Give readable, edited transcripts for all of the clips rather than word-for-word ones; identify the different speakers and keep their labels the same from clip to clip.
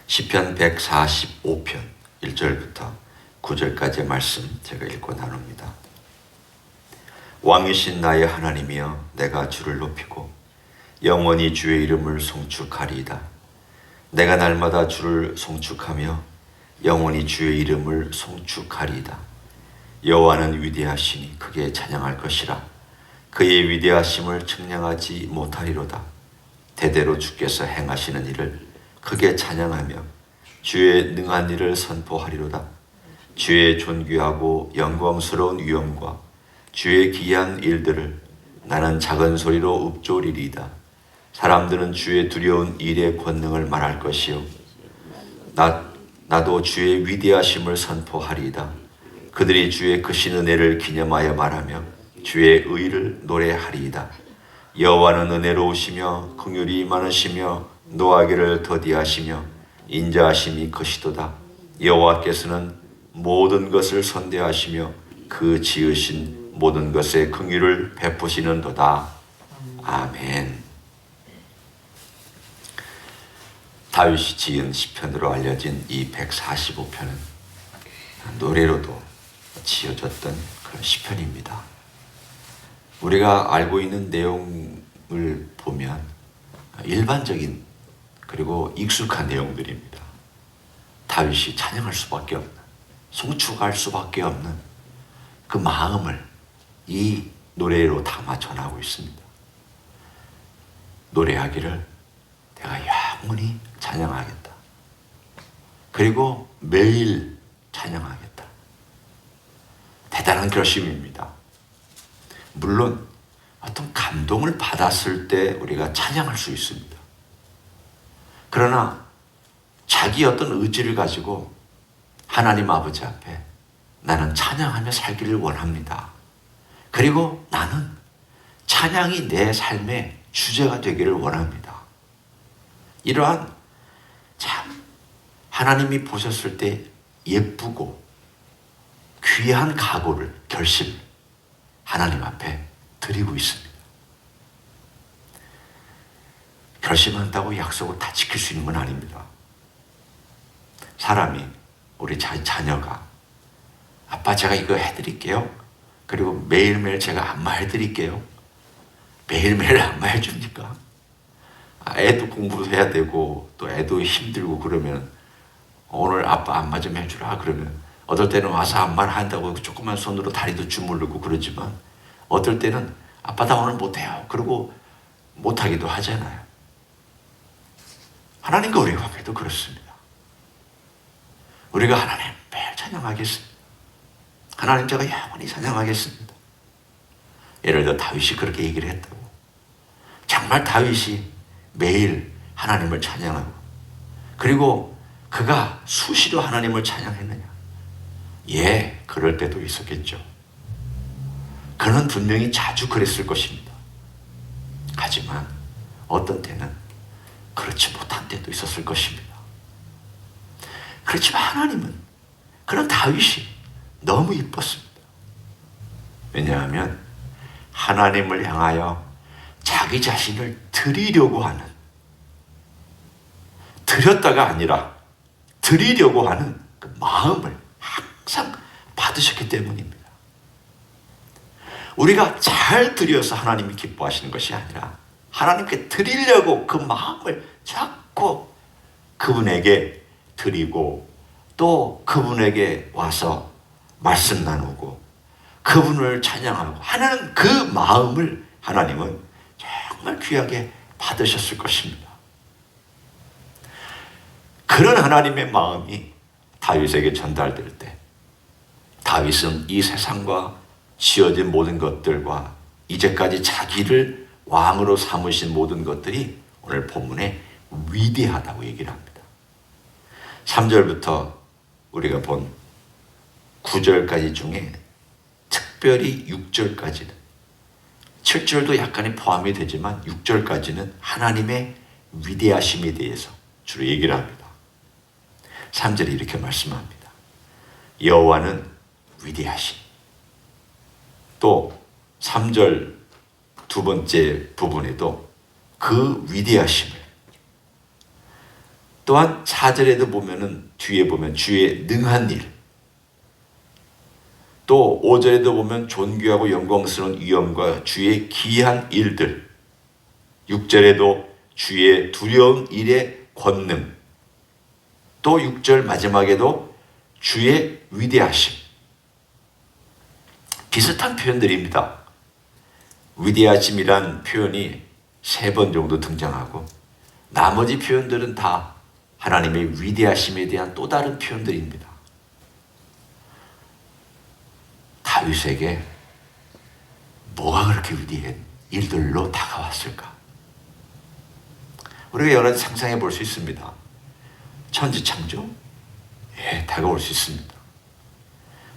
Speaker 1: 시편 145편 1절부터 9절까지의 말씀 제가 읽고 나눕니다. 왕이신 나의 하나님이여, 내가 주를 높이고 영원히 주의 이름을 송축하리이다. 내가 날마다 주를 송축하며 영원히 주의 이름을 송축하리이다. 여호와는 위대하시니 크게 찬양할 것이라. 그의 위대하심을 측량하지 못하리로다. 대대로 주께서 행하시는 일을 크게 찬양하며 주의 능한 일을 선포하리로다. 주의 존귀하고 영광스러운 위엄과 주의 기이한 일들을 나는 작은 소리로 읊조리리이다. 사람들은 주의 두려운 일의 권능을 말할 것이요, 나도 주의 위대하심을 선포하리이다. 그들이 주의 크신 은혜를 기념하여 말하며 주의 의를 노래하리이다. 여호와는 은혜로우시며 긍휼이 많으시며 노하기를 더디하시며 인자하심이 크시도다. 여호와께서는 모든 것을 선대하시며 그 지으신 모든 것에 긍휼을 베푸시는도다. 아멘. 다윗이 지은 시편으로 알려진 이 145편은 노래로도 지어졌던 그런 시편입니다. 우리가 알고 있는 내용을 보면 일반적인 그리고 익숙한 내용들입니다. 다윗이 찬양할 수밖에 없는, 송축할 수밖에 없는 그 마음을 이 노래로 담아 전하고 있습니다. 노래하기를 내가 영원히 찬양하겠다. 그리고 매일 찬양하겠다. 대단한 결심입니다. 물론 어떤 감동을 받았을 때 우리가 찬양할 수 있습니다. 그러나 자기 어떤 의지를 가지고 하나님 아버지 앞에 나는 찬양하며 살기를 원합니다. 그리고 나는 찬양이 내 삶의 주제가 되기를 원합니다. 이러한 참 하나님이 보셨을 때 예쁘고 귀한 각오를, 결심을 하나님 앞에 드리고 있습니다. 결심한다고 약속을 다 지킬 수 있는 건 아닙니다. 사람이, 우리 자녀가 아빠 제가 이거 해드릴게요. 그리고 매일매일 제가 안마해드릴게요. 매일매일 안마해줍니까? 애도 공부도 해야 되고 또 애도 힘들고 그러면 오늘 아빠 안마 좀 해주라 그러면 어떨 때는 와서 안마를 한다고 조그만 손으로 다리도 주물르고 그러지만 어떨 때는 아빠 나 오늘 못해요. 그러고 못하기도 하잖아요. 하나님과 우리 관계도 그렇습니다. 우리가 하나님 매일 찬양하겠습니다. 하나님 제가 영원히 찬양하겠습니다. 예를 들어 다윗이 그렇게 얘기를 했다고. 정말 다윗이 매일 하나님을 찬양하고 그리고 그가 수시로 하나님을 찬양했느냐? 예, 그럴 때도 있었겠죠. 그는 분명히 자주 그랬을 것입니다. 하지만 어떤 때는 그렇지 못한 때도 있었을 것입니다. 그렇지만 하나님은 그런 다윗이 너무 이뻤습니다. 왜냐하면 하나님을 향하여 자기 자신을 드리려고 하는, 드렸다가 아니라 드리려고 하는 그 마음을 항상 받으셨기 때문입니다. 우리가 잘 드려서 하나님이 기뻐하시는 것이 아니라 하나님께 드리려고 그 마음을 자꾸 그분에게 드리고 또 그분에게 와서 말씀 나누고 그분을 찬양하고 하는 그 마음을 하나님은 정말 귀하게 받으셨을 것입니다. 그런 하나님의 마음이 다윗에게 전달될 때 다윗은 이 세상과 지어진 모든 것들과 이제까지 자기를 왕으로 삼으신 모든 것들이 오늘 본문에 위대하다고 얘기를 합니다. 3절부터 우리가 본 9절까지 중에 특별히 6절까지는, 7절도 약간의 포함이 되지만 6절까지는 하나님의 위대하심에 대해서 주로 얘기를 합니다. 3절이 이렇게 말씀합니다. 여호와는 위대하신. 또 3절 두 번째 부분에도 그 위대하심을 또한 4절에도 보면은 뒤에 보면 주의 능한 일, 또 5절에도 보면 존귀하고 영광스러운 위엄과 주의 기이한 일들, 6절에도 주의 두려운 일의 권능, 또 6절 마지막에도 주의 위대하심. 비슷한 표현들입니다. 위대하심이란 표현이 3번 정도 등장하고 나머지 표현들은 다 하나님의 위대하심에 대한 또 다른 표현들입니다. 다윗에게 뭐가 그렇게 위대한 일들로 다가왔을까? 우리가 여러 가지 상상해 볼 수 있습니다. 천지창조? 예, 다가올 수 있습니다.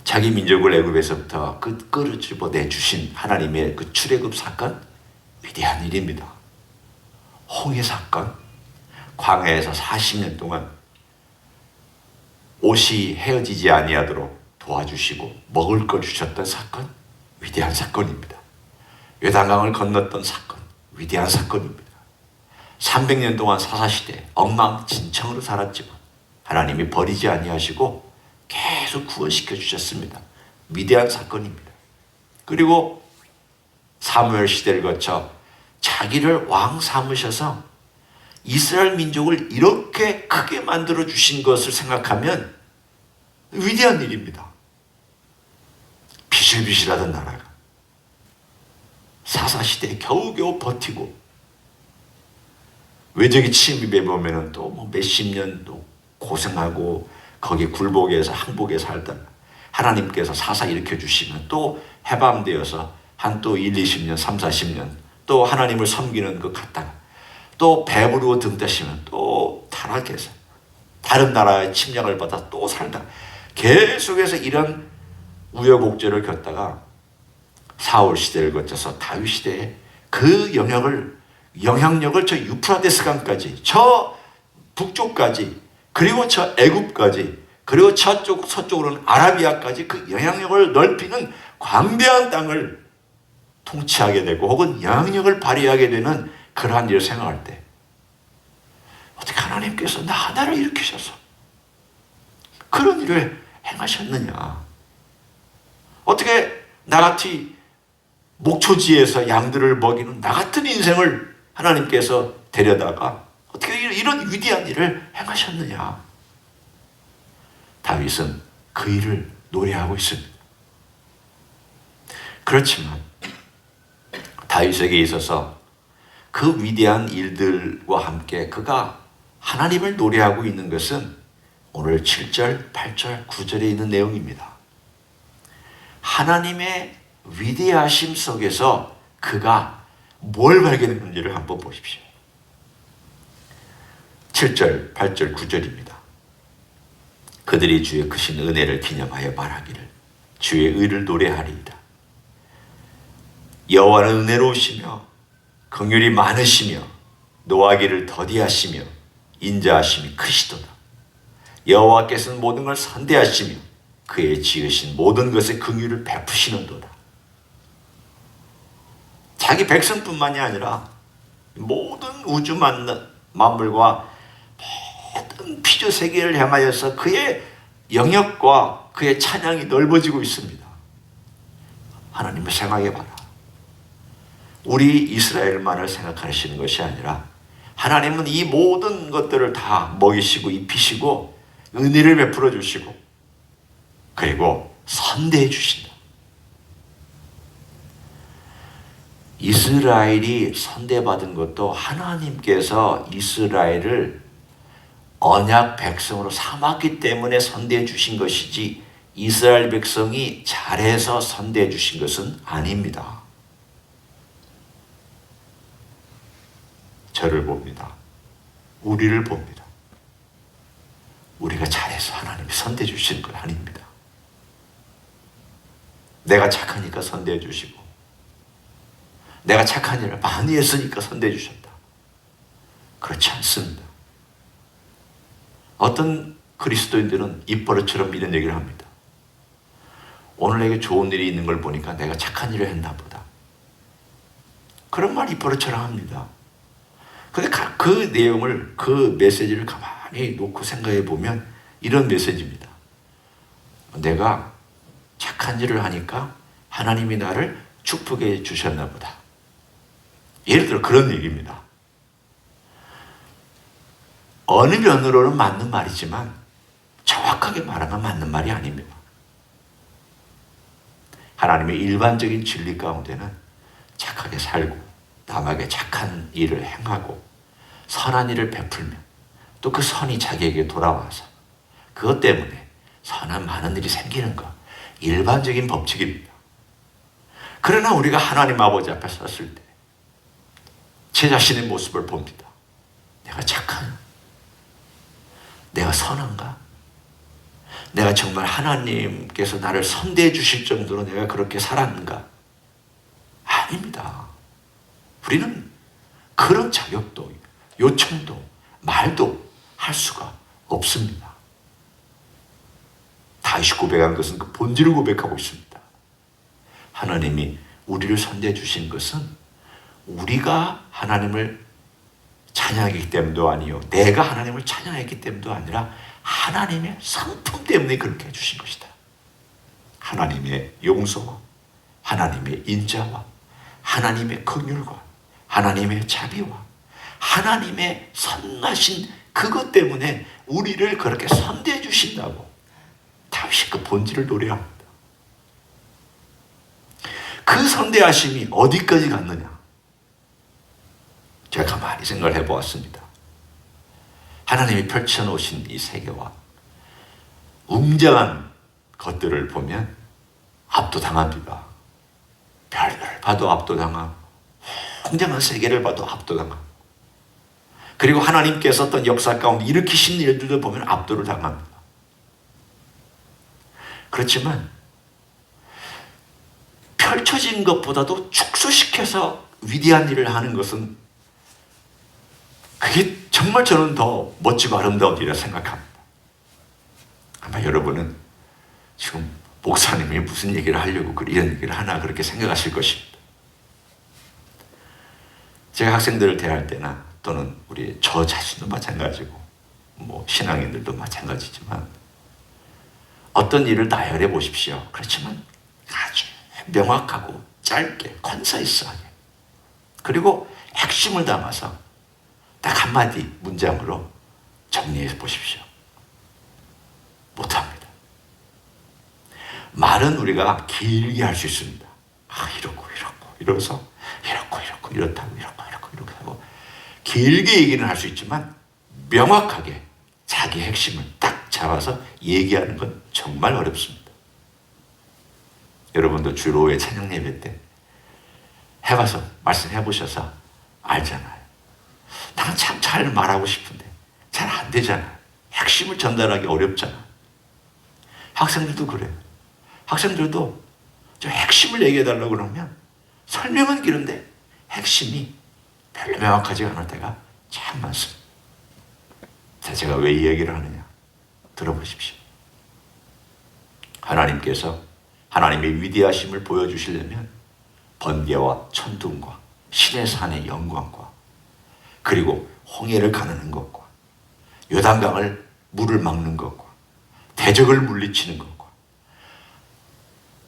Speaker 1: 자기 민족을 애굽에서부터 끌어집어 내주신 하나님의 그 출애굽 사건, 위대한 일입니다. 홍해 사건, 광야에서 40년 동안 옷이 헤어지지 아니하도록 도와주시고 먹을 걸 주셨던 사건, 위대한 사건입니다. 요단강을 건넜던 사건, 위대한 사건입니다. 300년 동안 사사시대 엉망진창으로 살았지만 하나님이 버리지 아니하시고 계속 구원시켜 주셨습니다. 위대한 사건입니다. 그리고 사무엘 시대를 거쳐 자기를 왕 삼으셔서 이스라엘 민족을 이렇게 크게 만들어 주신 것을 생각하면 위대한 일입니다. 비실비실하던 나라가 사사시대에 겨우겨우 버티고 외적의 침입에 보면은 또 뭐 몇십 년도 고생하고 거기 굴복에서 항복에 살다가 하나님께서 사사 일으켜 주시면 또 해방되어서 한 또 1, 20년, 3, 40년 또 하나님을 섬기는 것 같다가 또 배부르고 등 떠시면 또 타락해서 다른 나라의 침략을 받아 또 살다가 계속해서 이런 우여곡절을 겪다가 사울 시대를 거쳐서 다윗 시대에 그 영향력을 저 유프라데스 강까지, 저 북쪽까지, 그리고 저 애굽까지, 그리고 서쪽으로는 아라비아까지 그 영향력을 넓히는 광대한 땅을 통치하게 되고 혹은 영향력을 발휘하게 되는 그러한 일을 생각할 때 어떻게 하나님께서 나 하나를 일으키셔서 그런 일을 행하셨느냐? 어떻게 나같이 목초지에서 양들을 먹이는 나 같은 인생을 하나님께서 데려다가 어떻게 이런 위대한 일을 행하셨느냐? 다윗은 그 일을 노래하고 있습니다. 그렇지만 다윗에게 있어서 그 위대한 일들과 함께 그가 하나님을 노래하고 있는 것은 오늘 7절, 8절, 9절에 있는 내용입니다. 하나님의 위대하심 속에서 그가 뭘 발견했는지를 한번 보십시오. 7절, 8절, 9절입니다. 그들이 주의 크신 은혜를 기념하여 말하기를 주의 의를 노래하리이다. 여호와는 은혜로우시며 긍휼이 많으시며 노하기를 더디하시며 인자하심이 크시도다. 여호와께서는 모든 걸 선대하시며 그의 지으신 모든 것에 긍휼을 베푸시는도다. 자기 백성뿐만이 아니라 모든 우주 만물과 모든 피조 세계를 향하여서 그의 영역과 그의 찬양이 넓어지고 있습니다. 하나님을 생각해봐라. 우리 이스라엘만을 생각하시는 것이 아니라 하나님은 이 모든 것들을 다 먹이시고 입히시고 은혜를 베풀어 주시고 그리고 선대해 주신다. 이스라엘이 선대받은 것도 하나님께서 이스라엘을 언약 백성으로 삼았기 때문에 선대해 주신 것이지 이스라엘 백성이 잘해서 선대해 주신 것은 아닙니다. 저를 봅니다. 우리를 봅니다. 우리가 잘해서 하나님이 선대해 주시는 건 아닙니다. 내가 착하니까 선대해 주시고 내가 착한 일을 많이 했으니까 선대해 주셨다. 그렇지 않습니다. 어떤 그리스도인들은 입버릇처럼 이런 얘기를 합니다. 오늘 내게 좋은 일이 있는 걸 보니까 내가 착한 일을 했나 보다. 그런 말 입버릇처럼 합니다. 근데 그 내용을, 그 메시지를 가만히 가만히 놓고 생각해 보면 이런 메시지입니다. 내가 착한 일을 하니까 하나님이 나를 축복해 주셨나 보다. 예를 들어 그런 얘기입니다. 어느 면으로는 맞는 말이지만 정확하게 말하면 맞는 말이 아닙니다. 하나님의 일반적인 진리 가운데는 착하게 살고 남에게 착한 일을 행하고 선한 일을 베풀면 또 그 선이 자기에게 돌아와서 그것 때문에 선한 많은 일이 생기는 것, 일반적인 법칙입니다. 그러나 우리가 하나님 아버지 앞에 섰을 때 제 자신의 모습을 봅니다. 내가 착한, 내가 선한가? 내가 정말 하나님께서 나를 선대해 주실 정도로 내가 그렇게 살았는가? 아닙니다. 우리는 그런 자격도, 요청도, 말도 할 수가 없습니다. 다윗이 고백한 것은 그 본질을 고백하고 있습니다. 하나님이 우리를 선대해 주신 것은 우리가 하나님을 찬양했기 때문도 아니요, 내가 하나님을 찬양했기 때문도 아니라 하나님의 성품 때문에 그렇게 해주신 것이다. 하나님의 용서와 하나님의 인자와 하나님의 긍휼과 하나님의 자비와 하나님의 선하신 그것 때문에 우리를 그렇게 선대해 주신다고 다윗이 그 본질을 노래합니다. 그 선대하심이 어디까지 갔느냐? 제가 가만히 생각을 해보았습니다. 하나님이 펼쳐놓으신 이 세계와 웅장한 것들을 보면 압도당합니다. 별을 봐도 압도당하고 웅장한 세계를 봐도 압도당하고 그리고 하나님께서 어떤 역사 가운데 일으키신 일들도 보면 압도를 당합니다. 그렇지만 펼쳐진 것보다도 축소시켜서 위대한 일을 하는 것은 그게 정말 저는 더 멋지고 아름다운 일이라 생각합니다. 아마 여러분은 지금 목사님이 무슨 얘기를 하려고 이런 얘기를 하나 그렇게 생각하실 것입니다. 제가 학생들을 대할 때나 또는 우리 저 자신도 마찬가지고 뭐 신앙인들도 마찬가지지만 어떤 일을 나열해 보십시오. 그렇지만 아주 명확하고 짧게 컨사이스하게 그리고 핵심을 담아서 딱 한마디 문장으로 정리해 보십시오. 못합니다. 말은 우리가 길게 할 수 있습니다. 이렇고 이러면서 이렇고 이렇다고 이렇게 하고 길게 얘기는 할 수 있지만 명확하게 자기 핵심을 딱 잡아서 얘기하는 건 정말 어렵습니다. 여러분도 주일 오후에 찬양 예배 때 해봐서 말씀해 보셔서 알잖아요. 나는 참 잘 말하고 싶은데 잘 안 되잖아요. 핵심을 전달하기 어렵잖아요. 학생들도 그래요. 학생들도 저 핵심을 얘기해달라고 그러면 설명은 길은데 핵심이 별로 명확하지 않을 때가 참 많습니다. 자, 제가 왜 이 얘기를 하느냐 들어보십시오. 하나님께서 하나님의 위대하심을 보여주시려면 번개와 천둥과 신의 산의 영광과 그리고 홍해를 가르는 것과 요단강을 물을 막는 것과 대적을 물리치는 것과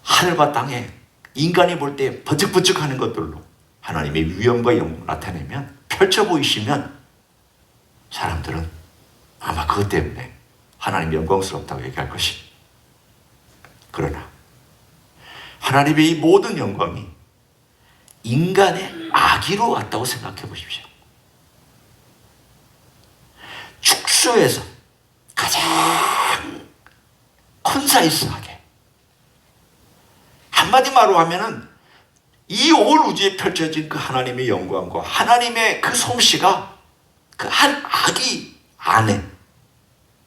Speaker 1: 하늘과 땅에 인간이 볼 때 번쩍번쩍하는 것들로 하나님의 위엄과 영광을 나타내면 펼쳐 보이시면 사람들은 아마 그것 때문에 하나님 영광스럽다고 얘기할 것입니다. 그러나 하나님의 이 모든 영광이 인간의 악의로 왔다고 생각해 보십시오. 축소해서 가장 콘사이스하게 한마디 말로 하면은 이 온 우주에 펼쳐진 그 하나님의 영광과 하나님의 그 솜씨가 그 한 아기 안에,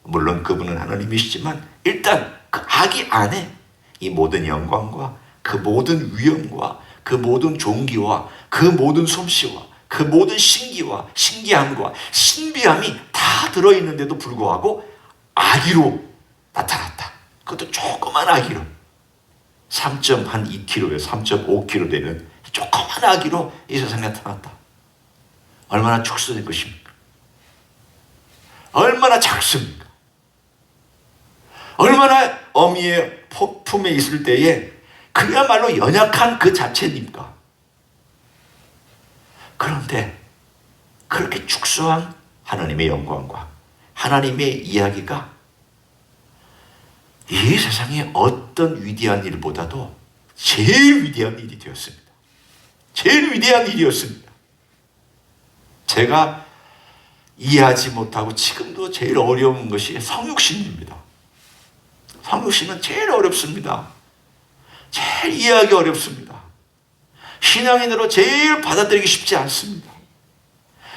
Speaker 1: 물론 그분은 하나님이시지만 일단 그 아기 안에 이 모든 영광과 그 모든 위엄과 그 모든 존귀와 그 모든 솜씨와 그 모든 신기와 신기함과 신비함이 다 들어있는데도 불구하고 아기로 나타났다. 그것도 조그만 아기로 3.2kg에 3.5kg 되는 조그만 아기로 이 세상에 나타났다. 얼마나 축소된 것입니까? 얼마나 작습니까? 얼마나 어미의 품에 있을 때에 그야말로 연약한 그 자체입니까? 그런데 그렇게 축소한 하나님의 영광과 하나님의 이야기가 이 세상의 어떤 위대한 일보다도 제일 위대한 일이 되었습니다. 제일 위대한 일이었습니다. 제가 이해하지 못하고 지금도 제일 어려운 것이 성육신입니다. 성육신은 제일 어렵습니다. 제일 이해하기 어렵습니다. 신앙인으로 제일 받아들이기 쉽지 않습니다.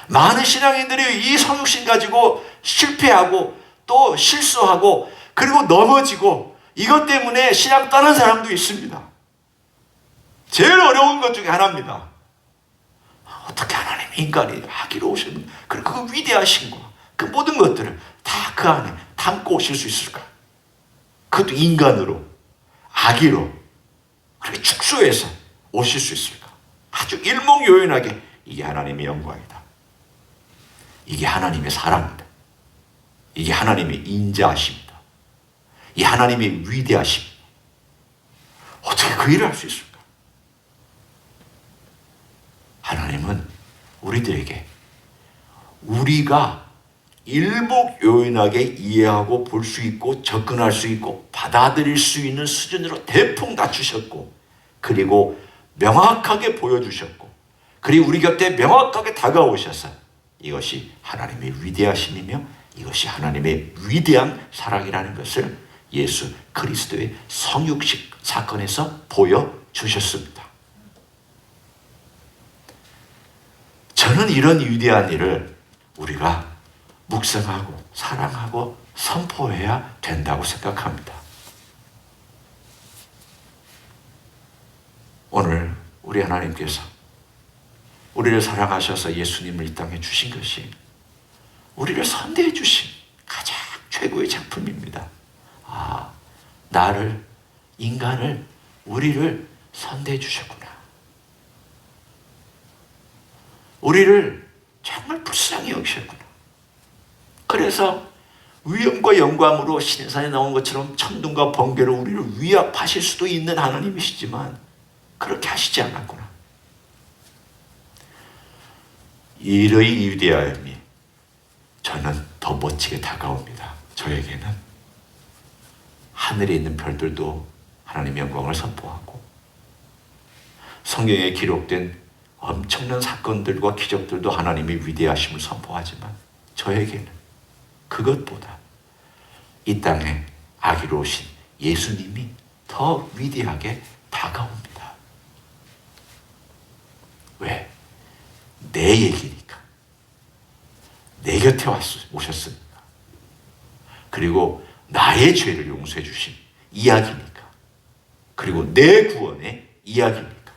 Speaker 1: 많은 신앙인들이 이 성육신 가지고 실패하고 또 실수하고 그리고 넘어지고 이것 때문에 신앙 떠난 사람도 있습니다. 제일 어려운 것 중에 하나입니다. 어떻게 하나님이 인간이 하기로 오셨는가? 그리고 그 위대하신 거, 그 모든 것들을 다 그 안에 담고 오실 수 있을까? 그것도 인간으로, 아기로, 그렇게 축소해서 오실 수 있을까? 아주 일목요연하게 이게 하나님의 영광이다. 이게 하나님의 사랑이다. 이게 하나님의 인자하심이다. 이 하나님의 위대하심. 어떻게 그 일을 할 수 있을까? 하나님은 우리들에게 우리가 일목요연하게 이해하고 볼 수 있고 접근할 수 있고 받아들일 수 있는 수준으로 대폭 낮추셨고 그리고 명확하게 보여주셨고 그리고 우리 곁에 명확하게 다가오셔서 이것이 하나님의 위대하심이며 이것이 하나님의 위대한 사랑이라는 것을 예수 그리스도의 성육신 사건에서 보여주셨습니다. 저는 이런 위대한 일을 우리가 묵상하고 사랑하고 선포해야 된다고 생각합니다. 오늘 우리 하나님께서 우리를 사랑하셔서 예수님을 이 땅에 주신 것이 우리를 선대해 주신 가장 최고의 작품입니다. 아, 나를, 인간을, 우리를 선대해 주셨구나. 우리를 정말 불쌍히 여기셨구나. 그래서 위엄과 영광으로 신산에 나온 것처럼 천둥과 번개로 우리를 위압하실 수도 있는 하나님이시지만 그렇게 하시지 않았구나. 이의 위대함이 저는 더 멋지게 다가옵니다. 저에게는 하늘에 있는 별들도 하나님의 영광을 선포하고 성경에 기록된 엄청난 사건들과 기적들도 하나님의 위대하심을 선포하지만 저에게는 그것보다 이 땅에 아기로 오신 예수님이 더 위대하게 다가옵니다. 왜? 내 얘기니까. 내 곁에 오셨으니까. 그리고 나의 죄를 용서해 주신 이야기니까. 그리고 내 구원의 이야기니까.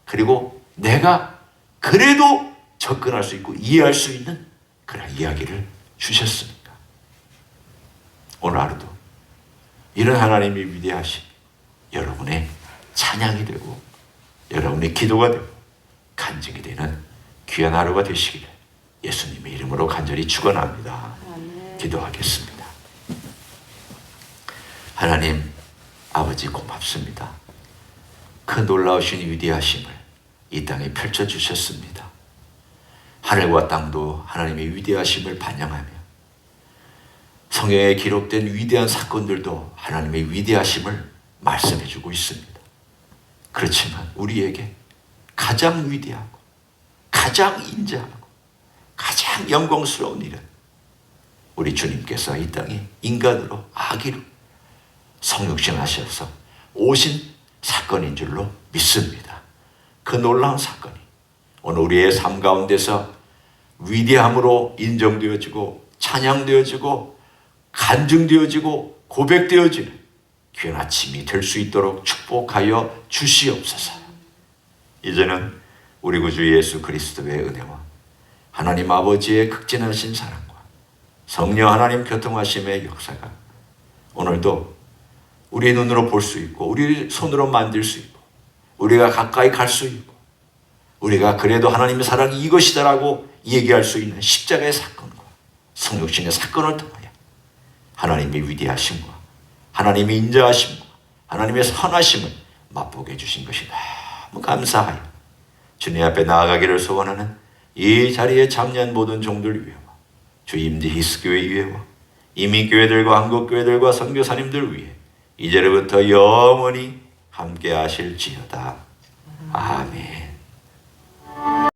Speaker 1: 그리고 내가 그래도 접근할 수 있고 이해할 수 있는 그런 이야기를 주셨으니까. 오늘 하루도 이런 하나님의 위대하심 여러분의 찬양이 되고 여러분의 기도가 되고 간증이 되는 귀한 하루가 되시기를 예수님의 이름으로 간절히 축원합니다. 기도하겠습니다. 하나님 아버지 고맙습니다. 그 놀라우신 위대하심을 이 땅에 펼쳐주셨습니다. 하늘과 땅도 하나님의 위대하심을 반영하며 성경에 기록된 위대한 사건들도 하나님의 위대하심을 말씀해주고 있습니다. 그렇지만 우리에게 가장 위대하고 가장 인자하고 가장 영광스러운 일은 우리 주님께서 이 땅에 인간으로 아기로 성육신하셔서 오신 사건인 줄로 믿습니다. 그 놀라운 사건이 오늘 우리의 삶 가운데서 위대함으로 인정되어지고 찬양되어지고 간증되어지고 고백되어지는 귀한 아침이 될 수 있도록 축복하여 주시옵소서. 이제는 우리 구주 예수 그리스도의 은혜와 하나님 아버지의 극진하신 사랑과 성령 하나님 교통하심의 역사가 오늘도 우리의 눈으로 볼 수 있고 우리 손으로 만질 수 있고 우리가 가까이 갈 수 있고 우리가 그래도 하나님의 사랑이 이것이다라고 얘기할 수 있는 십자가의 사건과 성육신의 사건을 통하여 하나님의 위대하심과 하나님의 인자하심과 하나님의 선하심을 맛보게 해주신 것이 너무 감사하여 주님 앞에 나아가기를 소원하는 이 자리에 참여한 모든 종들 위해와 주 임디 히스교회 위해와 이민교회들과 한국교회들과 선교사님들 위해 이제로부터 영원히 함께 하실지어다. 아멘.